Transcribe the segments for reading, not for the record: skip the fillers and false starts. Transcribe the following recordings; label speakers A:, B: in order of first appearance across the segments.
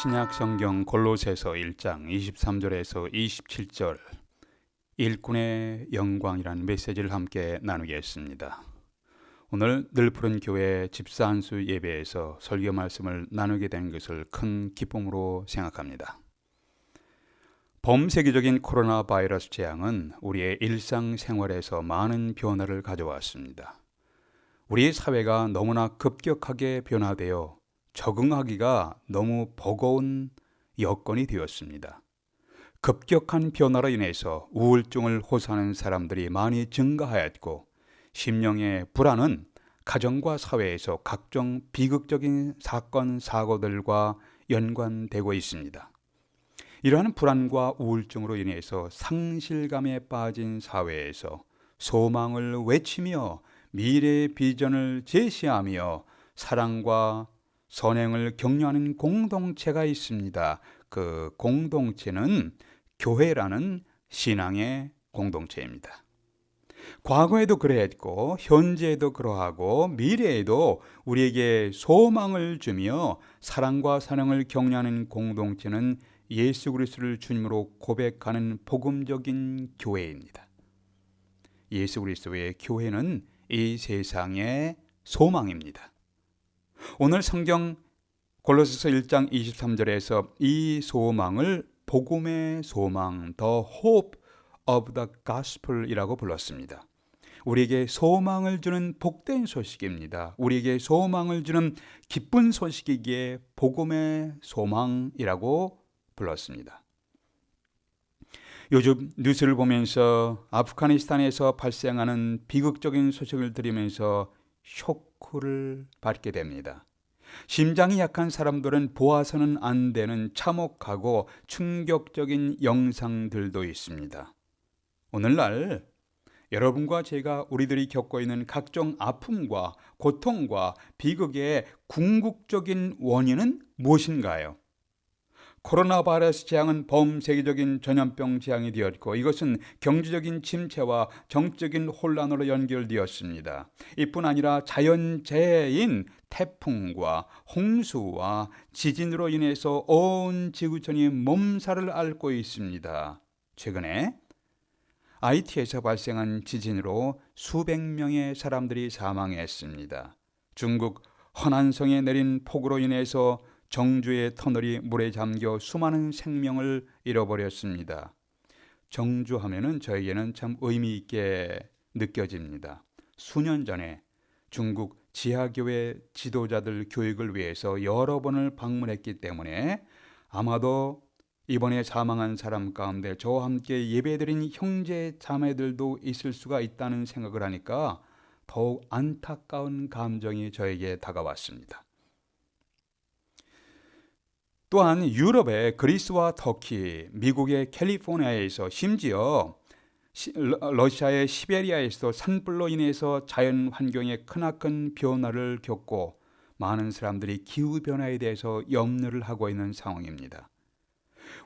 A: 신약 성경 골로새서 1장 23절에서 27절 일꾼의 영광이라는 메시지를 함께 나누겠습니다. 오늘 늘푸른 교회 집사안수 예배에서 설교 말씀을 나누게 된 것을 큰 기쁨으로 생각합니다. 범세계적인 코로나 바이러스 재앙은 우리의 일상생활에서 많은 변화를 가져왔습니다. 우리 사회가 너무나 급격하게 변화되어 적응하기가 너무 버거운 여건이 되었습니다. 급격한 변화로 인해서 우울증을 호소하는 사람들이 많이 증가하였고, 심령의 불안은 가정과 사회에서 각종 비극적인 사건, 사고들과 연관되고 있습니다. 이러한 불안과 우울증으로 인해서 상실감에 빠진 사회에서 소망을 외치며 미래의 비전을 제시하며 사랑과 선행을 격려하는 공동체가 있습니다. 그 공동체는 교회라는 신앙의 공동체입니다. 과거에도 그랬고 현재에도 그러하고 미래에도 우리에게 소망을 주며 사랑과 선행을 격려하는 공동체는 예수 그리스도를 주님으로 고백하는 복음적인 교회입니다. 예수 그리스도의 교회는 이 세상의 소망입니다. 오늘 성경 골로새서 1장 23절에서 이 소망을 복음의 소망, The Hope of the Gospel이라고 불렀습니다. 우리에게 소망을 주는 복된 소식입니다. 우리에게 소망을 주는 기쁜 소식이기에 복음의 소망이라고 불렀습니다. 요즘 뉴스를 보면서 아프가니스탄에서 발생하는 비극적인 소식을 들으면서 쇼크를 받게 됩니다. 심장이 약한 사람들은 보아서는 안 되는 참혹하고 충격적인 영상들도 있습니다. 오늘날 여러분과 제가 우리들이 겪고 있는 각종 아픔과 고통과 비극의 궁극적인 원인은 무엇인가요? 코로나 바이러스 재앙은 범세계적인 전염병 재앙이 되었고, 이것은 경제적인 침체와 정적인 혼란으로 연결되었습니다. 이뿐 아니라 자연재해인 태풍과 홍수와 지진으로 인해서 온 지구촌이 몸살을 앓고 있습니다. 최근에 하이티에서 발생한 지진으로 수백 명의 사람들이 사망했습니다. 중국 허난성에 내린 폭우로 인해서 정주의 터널이 물에 잠겨 수많은 생명을 잃어버렸습니다. 정주하면은 저에게는 참 의미 있게 느껴집니다. 수년 전에 중국 지하교회 지도자들 교육을 위해서 여러 번을 방문했기 때문에 아마도 이번에 사망한 사람 가운데 저와 함께 예배드린 형제 자매들도 있을 수가 있다는 생각을 하니까 더욱 안타까운 감정이 저에게 다가왔습니다. 또한 유럽의 그리스와 터키, 미국의 캘리포니아에서 심지어 러시아의 시베리아에서도 산불로 인해서 자연 환경의 크나큰 변화를 겪고 많은 사람들이 기후변화에 대해서 염려를 하고 있는 상황입니다.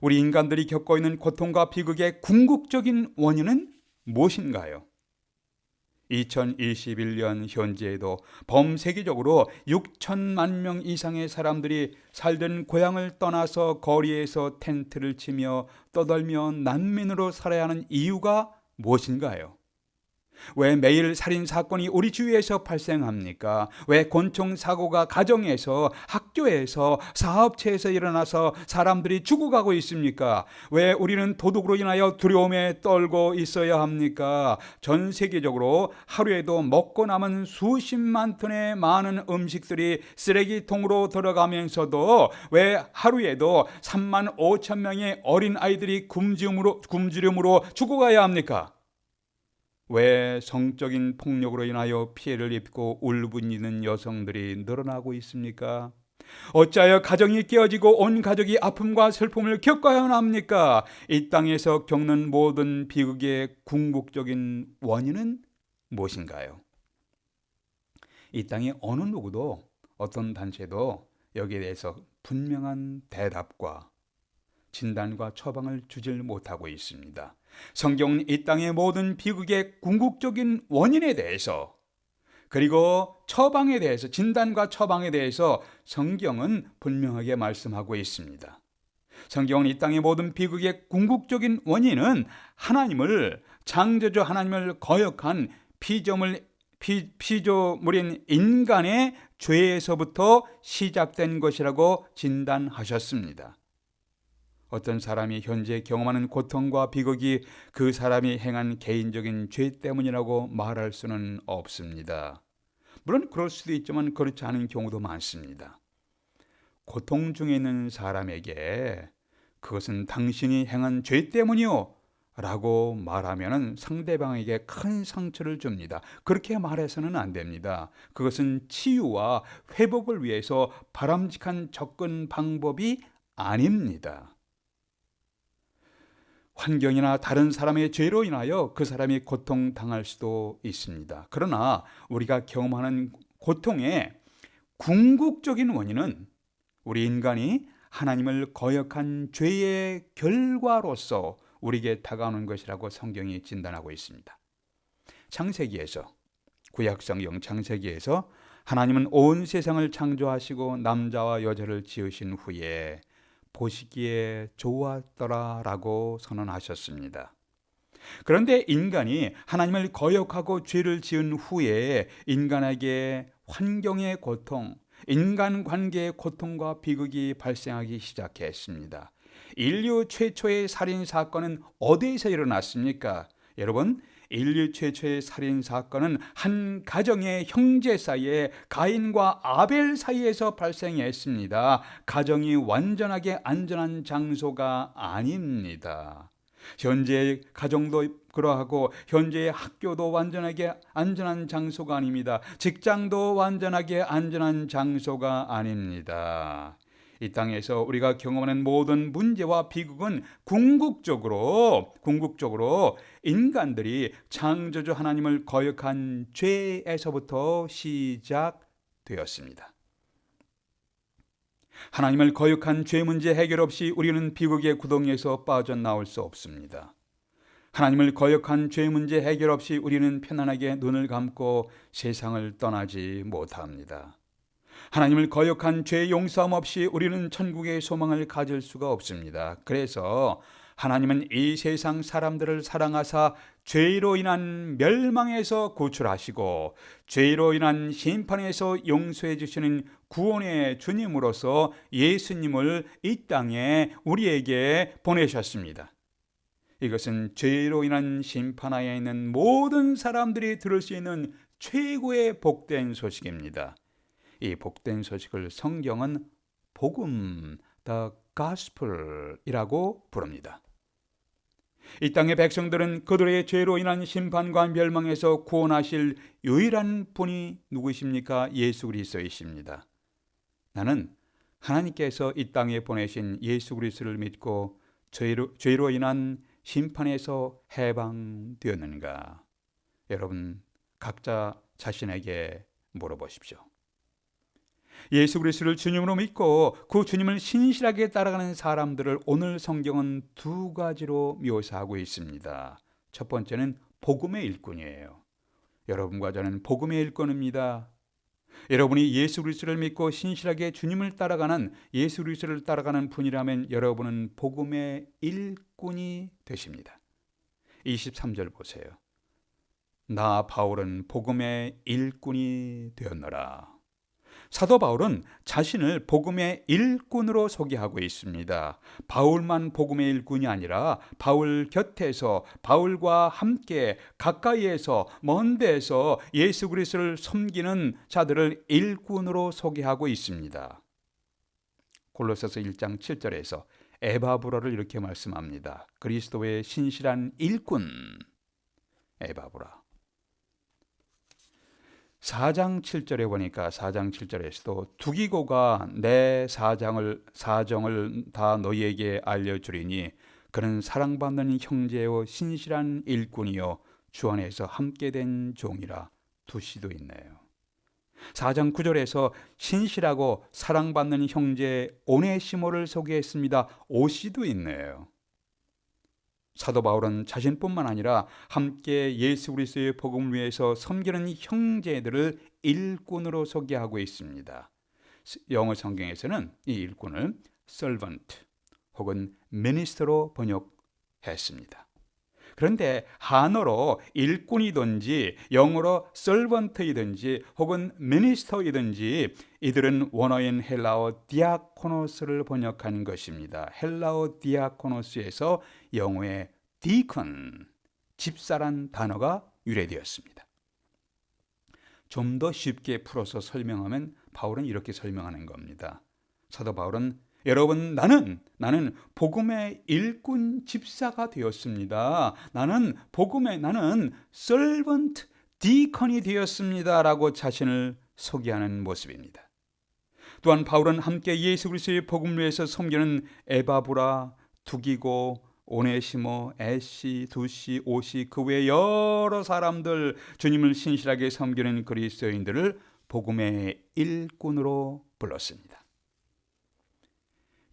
A: 우리 인간들이 겪고 있는 고통과 비극의 궁극적인 원인은 무엇인가요? 2021년 현재에도 범세계적으로 6천만 명 이상의 사람들이 살던 고향을 떠나서 거리에서 텐트를 치며 떠들며 난민으로 살아야 하는 이유가 무엇인가요? 왜 매일 살인사건이 우리 주위에서 발생합니까? 왜 곤충사고가 가정에서, 학교에서, 사업체에서 일어나서 사람들이 죽어가고 있습니까? 왜 우리는 도둑으로 인하여 두려움에 떨고 있어야 합니까? 전 세계적으로 하루에도 먹고 남은 수십만 톤의 많은 음식들이 쓰레기통으로 들어가면서도 왜 하루에도 3만 5천 명의 어린아이들이 굶주림으로 죽어가야 합니까? 왜 성적인 폭력으로 인하여 피해를 입고 울부짖는 여성들이 늘어나고 있습니까? 어찌하여 가정이 깨어지고 온 가족이 아픔과 슬픔을 겪어야만 합니까? 이 땅에서 겪는 모든 비극의 궁극적인 원인은 무엇인가요? 이 땅의 어느 누구도, 어떤 단체도 여기에 대해서 분명한 대답과 진단과 처방을 주질 못하고 있습니다. 성경은 이 땅의 모든 비극의 궁극적인 원인에 대해서 그리고 처방에 대해서, 진단과 처방에 대해서 성경은 분명하게 말씀하고 있습니다. 성경은 이 땅의 모든 비극의 궁극적인 원인은 하나님을, 창조주 하나님을 거역한 피조물인 인간의 죄에서부터 시작된 것이라고 진단하셨습니다. 어떤 사람이 현재 경험하는 고통과 비극이 그 사람이 행한 개인적인 죄 때문이라고 말할 수는 없습니다. 물론 그럴 수도 있지만 그렇지 않은 경우도 많습니다. 고통 중에 있는 사람에게 그것은 당신이 행한 죄 때문이요 라고 말하면 상대방에게 큰 상처를 줍니다. 그렇게 말해서는 안 됩니다. 그것은 치유와 회복을 위해서 바람직한 접근 방법이 아닙니다. 환경이나 다른 사람의 죄로 인하여 그 사람이 고통당할 수도 있습니다. 그러나 우리가 경험하는 고통의 궁극적인 원인은 우리 인간이 하나님을 거역한 죄의 결과로서 우리에게 다가오는 것이라고 성경이 진단하고 있습니다. 창세기에서, 구약성경 창세기에서 하나님은 온 세상을 창조하시고 남자와 여자를 지으신 후에 보시기에 좋았더라라고 선언하셨습니다. 그런데 인간이 하나님을 거역하고 죄를 지은 후에 인간에게 환경의 고통, 인간관계의 고통과 비극이 발생하기 시작했습니다. 인류 최초의 살인사건은 어디에서 일어났습니까? 여러분, 인류 최초의 살인사건은 한 가정의 형제 사이에, 가인과 아벨 사이에서 발생했습니다. 가정이 완전하게 안전한 장소가 아닙니다. 현재의 가정도 그러하고 현재의 학교도 완전하게 안전한 장소가 아닙니다. 직장도 완전하게 안전한 장소가 아닙니다. 이 땅에서 우리가 경험하는 모든 문제와 비극은 궁극적으로 인간들이 창조주 하나님을 거역한 죄에서부터 시작되었습니다. 하나님을 거역한 죄 문제 해결 없이 우리는 비극의 구덩이에서 빠져나올 수 없습니다. 하나님을 거역한 죄 문제 해결 없이 우리는 편안하게 눈을 감고 세상을 떠나지 못합니다. 하나님을 거역한 죄 용서함 없이 우리는 천국의 소망을 가질 수가 없습니다. 그래서 하나님은 이 세상 사람들을 사랑하사 죄로 인한 멸망에서 구출하시고 죄로 인한 심판에서 용서해 주시는 구원의 주님으로서 예수님을 이 땅에 우리에게 보내셨습니다. 이것은 죄로 인한 심판하에 있는 모든 사람들이 들을 수 있는 최고의 복된 소식입니다. 이 복된 소식을 성경은 복음, the gospel이라고 부릅니다. 이 땅의 백성들은 그들의 죄로 인한 심판과 멸망에서 구원하실 유일한 분이 누구십니까? 예수 그리스도이십니다. 나는 하나님께서 이 땅에 보내신 예수 그리스도를 믿고 죄로 인한 심판에서 해방되었는가? 여러분 각자 자신에게 물어보십시오. 예수 그리스도를 주님으로 믿고 그 주님을 신실하게 따라가는 사람들을 오늘 성경은 두 가지로 묘사하고 있습니다. 첫 번째는 복음의 일꾼이에요. 여러분과 저는 복음의 일꾼입니다. 여러분이 예수 그리스도를 믿고 신실하게 주님을 따라가는, 예수 그리스도를 따라가는 분이라면 여러분은 복음의 일꾼이 되십니다. 23절 보세요. 나 바울은 복음의 일꾼이 되었노라. 사도 바울은 자신을 복음의 일꾼으로 소개하고 있습니다. 바울만 복음의 일꾼이 아니라 바울 곁에서, 바울과 함께 가까이에서, 먼 데에서 예수 그리스도를 섬기는 자들을 일꾼으로 소개하고 있습니다. 골로새서 1장 7절에서 에바브라를 이렇게 말씀합니다. 그리스도의 신실한 일꾼 에바브라. 4장 7절에 보니까 4장 7절에서도 두기고가 내 사정을 다 너희에게 알려주리니 그는 사랑받는 형제요 신실한 일꾼이요 주 안에서 함께 된 종이라. 두 시도 있네요. 4장 9절에서 신실하고 사랑받는 형제 오네시모를 소개했습니다. 5시도 있네요. 사도 바울은 자신뿐만 아니라 함께 예수 그리스도의 복음을 위해서 섬기는 형제들을 일꾼으로 소개하고 있습니다. 영어 성경에서는 이 일꾼을 servant 혹은 minister로 번역했습니다. 그런데 한어로 일꾼이든지 영어로 servant이든지 혹은 minister이든지 이들은 원어인 헬라어 디아코노스를 번역한 것입니다. 헬라어 디아코노스에서 영어의 deacon, 집사란 단어가 유래되었습니다. 좀 더 쉽게 풀어서 설명하면 바울은 이렇게 설명하는 겁니다. 사도 바울은 여러분, 나는 복음의 일꾼 집사가 되었습니다. 나는 servant deacon이 되었습니다. 라고 자신을 소개하는 모습입니다. 또한 바울은 함께 예수 그리스도의 복음을 위해서 섬기는 에바브라, 두기고, 오네시모, 에시, 두시, 오시 그 외 여러 사람들, 주님을 신실하게 섬기는 그리스도인들을 복음의 일꾼으로 불렀습니다.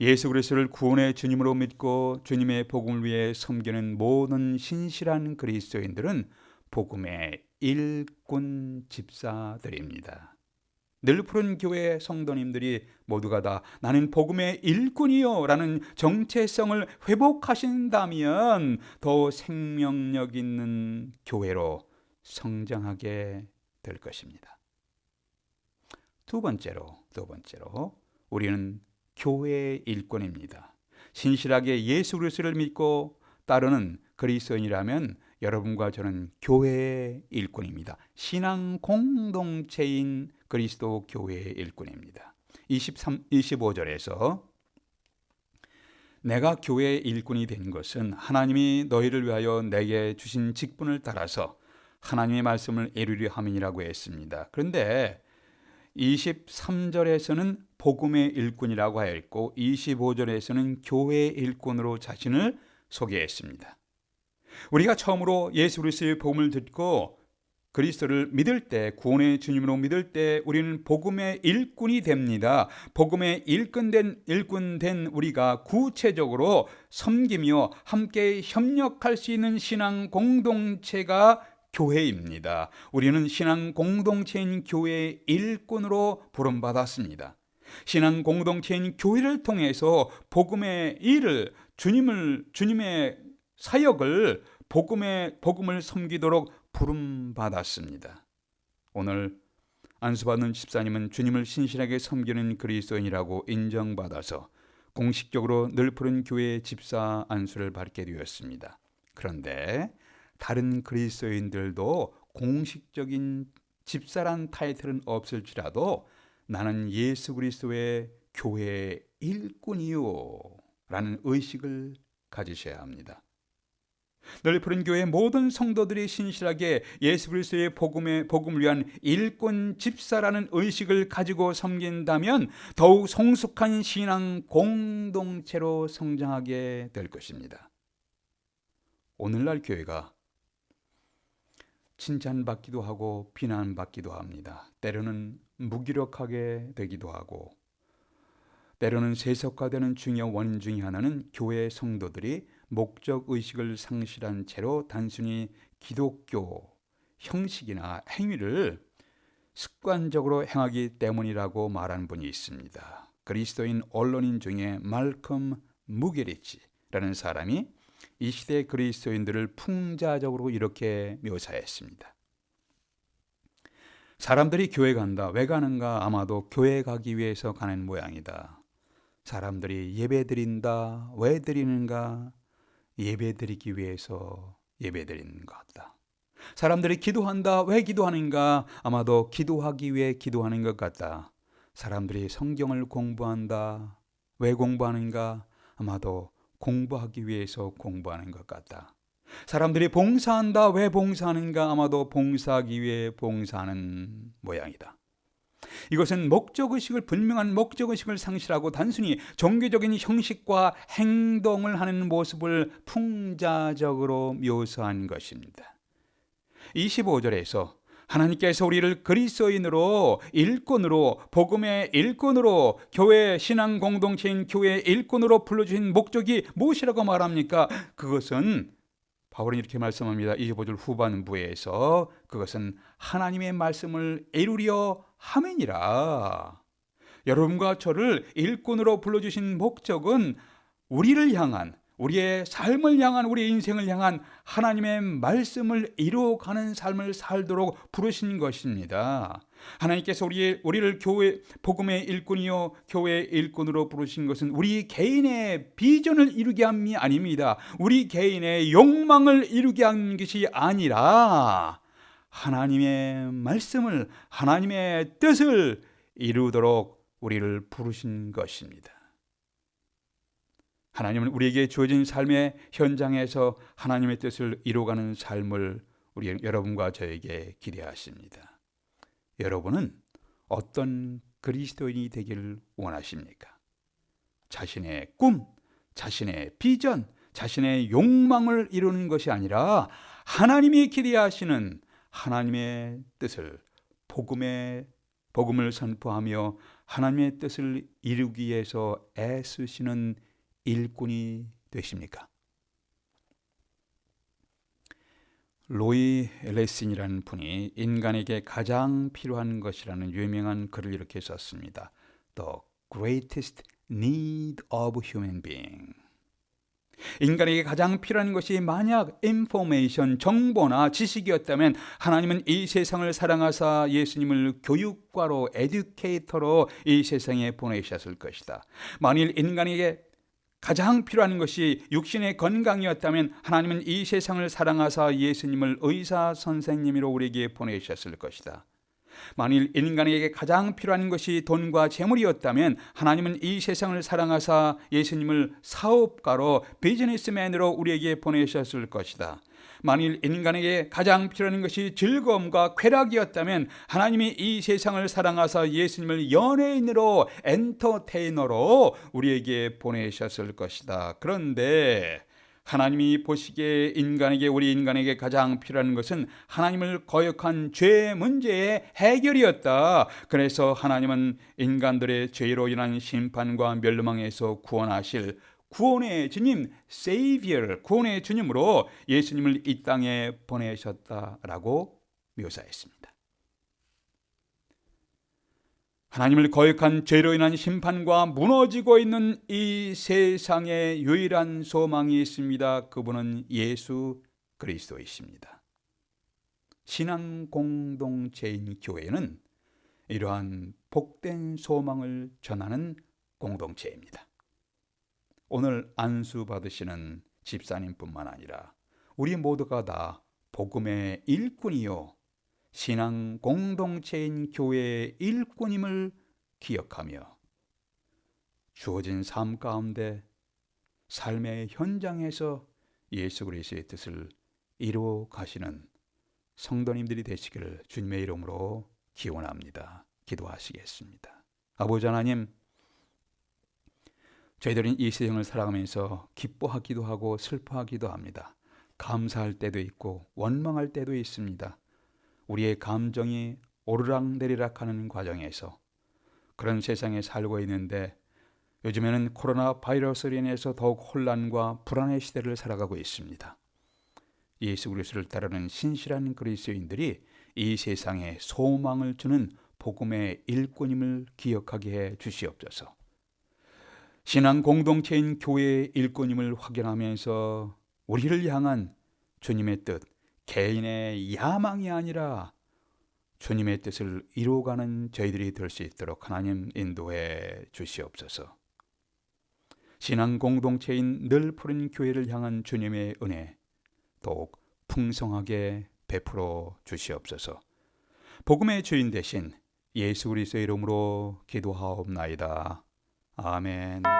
A: 예수 그리스도를 구원의 주님으로 믿고 주님의 복음을 위해 섬기는 모든 신실한 그리스도인들은 복음의 일꾼 집사들입니다. 늘푸른 교회 성도님들이 모두가 다 나는 복음의 일꾼이요 라는 정체성을 회복하신다면 더 생명력 있는 교회로 성장하게 될 것입니다. 두 번째로 우리는 교회의 일꾼입니다. 신실하게 예수 그리스도를 믿고 따르는 그리스도인이라면 여러분과 저는 교회의 일꾼입니다. 신앙 공동체인 그리스도 교회의 일꾼입니다. 25절에서 내가 교회의 일꾼이 된 것은 하나님이 너희를 위하여 내게 주신 직분을 따라서 하나님의 말씀을 이루려 함이라고 했습니다. 그런데 23절에서는 복음의 일꾼이라고 하였고 25절에서는 교회의 일꾼으로 자신을 소개했습니다. 우리가 처음으로 예수 그리스도의 복음을 듣고 그리스도를 믿을 때, 구원의 주님으로 믿을 때 우리는 복음의 일꾼이 됩니다. 복음의 일꾼 된 우리가 구체적으로 섬기며 함께 협력할 수 있는 신앙 공동체가 교회입니다. 우리는 신앙 공동체인 교회의 일꾼으로 부름받았습니다. 신앙 공동체인 교회를 통해서 복음의 일을, 주님의 사역을, 복음을 섬기도록 부름받았습니다. 오늘 안수받는 집사님은 주님을 신실하게 섬기는 그리스도인이라고 인정받아서 공식적으로 늘푸른 교회의 집사 안수를 받게 되었습니다. 그런데 다른 그리스도인들도 공식적인 집사란 타이틀은 없을지라도 나는 예수 그리스도의 교회의 일꾼이요 라는 의식을 가지셔야 합니다. 늘푸른 교회의 모든 성도들이 신실하게 예수 그리스도의 복음을 위한 일꾼 집사라는 의식을 가지고 섬긴다면 더욱 성숙한 신앙 공동체로 성장하게 될 것입니다. 오늘날 교회가 칭찬받기도 하고 비난받기도 합니다. 때로는 무기력하게 되기도 하고 때로는 세속화되는 중요한 원인 중에 하나는 교회 성도들이 목적의식을 상실한 채로 단순히 기독교 형식이나 행위를 습관적으로 행하기 때문이라고 말하는 분이 있습니다. 그리스도인 언론인 중에 말컴 무게리치라는 사람이 이 시대 그리스도인들을 풍자적으로 이렇게 묘사했습니다. 사람들이 교회 간다. 왜 가는가? 아마도 교회 가기 위해서 가는 모양이다. 사람들이 예배 드린다. 왜 드리는가? 예배 드리기 위해서 예배 드리는 것 같다. 사람들이 기도한다. 왜 기도하는가? 아마도 기도하기 위해 기도하는 것 같다. 사람들이 성경을 공부한다. 왜 공부하는가? 아마도 공부하기 위해서 공부하는 것 같다. 사람들이 봉사한다. 왜 봉사하는가? 아마도 봉사하기 위해 봉사하는 모양이다. 이것은 분명한 목적의식을 상실하고 단순히 종교적인 형식과 행동을 하는 모습을 풍자적으로 묘사한 것입니다. 25절에서 하나님께서 우리를 그리스도인으로, 일꾼으로, 복음의 일꾼으로, 교회 신앙 공동체인 교회의 일꾼으로 불러주신 목적이 무엇이라고 말합니까? 그것은 바울은 이렇게 말씀합니다. 25절 후반부에서 그것은 하나님의 말씀을 이루려 함이니라. 여러분과 저를 일꾼으로 불러주신 목적은 우리를 향한, 우리의 삶을 향한, 우리의 인생을 향한 하나님의 말씀을 이루어가는 삶을 살도록 부르신 것입니다. 하나님께서 우리를 교회 복음의 일꾼이요 교회의 일꾼으로 부르신 것은 우리 개인의 비전을 이루게 함이 아닙니다. 우리 개인의 욕망을 이루게 한 것이 아니라 하나님의 말씀을, 하나님의 뜻을 이루도록 우리를 부르신 것입니다. 하나님은 우리에게 주어진 삶의 현장에서 하나님의 뜻을 이루어가는 삶을 여러분과 저에게 기대하십니다. 여러분은 어떤 그리스도인이 되기를 원하십니까? 자신의 꿈, 자신의 비전, 자신의 욕망을 이루는 것이 아니라 하나님이 기대하시는 하나님의 뜻을, 복음을 선포하며 하나님의 뜻을 이루기 위해서 애쓰시는 일꾼이 되십니까? 로이 레슨이라는 분이 인간에게 가장 필요한 것이라는 유명한 글을 이렇게 썼습니다. The greatest need of human being. 인간에게 가장 필요한 것이 만약 인포메이션, 정보나 지식이었다면 하나님은 이 세상을 사랑하사 예수님을 교육과로, 에듀케이터로 이 세상에 보내셨을 것이다. 만일 인간에게 가장 필요한 것이 육신의 건강이었다면 하나님은 이 세상을 사랑하사 예수님을 의사 선생님으로 우리에게 보내셨을 것이다. 만일 인간에게 가장 필요한 것이 돈과 재물이었다면 하나님은 이 세상을 사랑하사 예수님을 사업가로, 비즈니스맨으로 우리에게 보내셨을 것이다. 만일 인간에게 가장 필요한 것이 즐거움과 쾌락이었다면 하나님이 이 세상을 사랑하사 예수님을 연예인으로, 엔터테이너로 우리에게 보내셨을 것이다. 그런데 하나님이 보시기에 우리 인간에게 가장 필요한 것은 하나님을 거역한 죄 문제의 해결이었다. 그래서 하나님은 인간들의 죄로 인한 심판과 멸망에서 구원하실 구원의 주님, 세이비어, 구원의 주님으로 예수님을 이 땅에 보내셨다라고 묘사했습니다. 하나님을 거역한 죄로 인한 심판과 무너지고 있는 이 세상에 유일한 소망이 있습니다. 그분은 예수 그리스도이십니다. 신앙 공동체인 교회는 이러한 복된 소망을 전하는 공동체입니다. 오늘 안수 받으시는 집사님뿐만 아니라 우리 모두가 다 복음의 일꾼이요 신앙 공동체인 교회의 일꾼임을 기억하며 주어진 삶 가운데 삶의 현장에서 예수 그리스도의 뜻을 이루어 가시는 성도님들이 되시기를 주님의 이름으로 기원합니다. 기도하시겠습니다. 아버지 하나님, 저희들은 이 세상을 살아가면서 기뻐하기도 하고 슬퍼하기도 합니다. 감사할 때도 있고 원망할 때도 있습니다. 우리의 감정이 오르락내리락 하는 과정에서 그런 세상에 살고 있는데 요즘에는 코로나 바이러스로 인해서 더욱 혼란과 불안의 시대를 살아가고 있습니다. 예수 그리스도를 따르는 신실한 그리스도인들이 이 세상에 소망을 주는 복음의 일꾼임을 기억하게 해 주시옵소서. 신앙 공동체인 교회의 일꾼임을 확인하면서 우리를 향한 주님의 뜻, 개인의 야망이 아니라 주님의 뜻을 이루어가는 저희들이 될 수 있도록 하나님 인도해 주시옵소서. 신앙 공동체인 늘 푸른 교회를 향한 주님의 은혜 더욱 풍성하게 베풀어 주시옵소서. 복음의 주인 되신 예수 그리스도의 이름으로 기도하옵나이다. 아멘.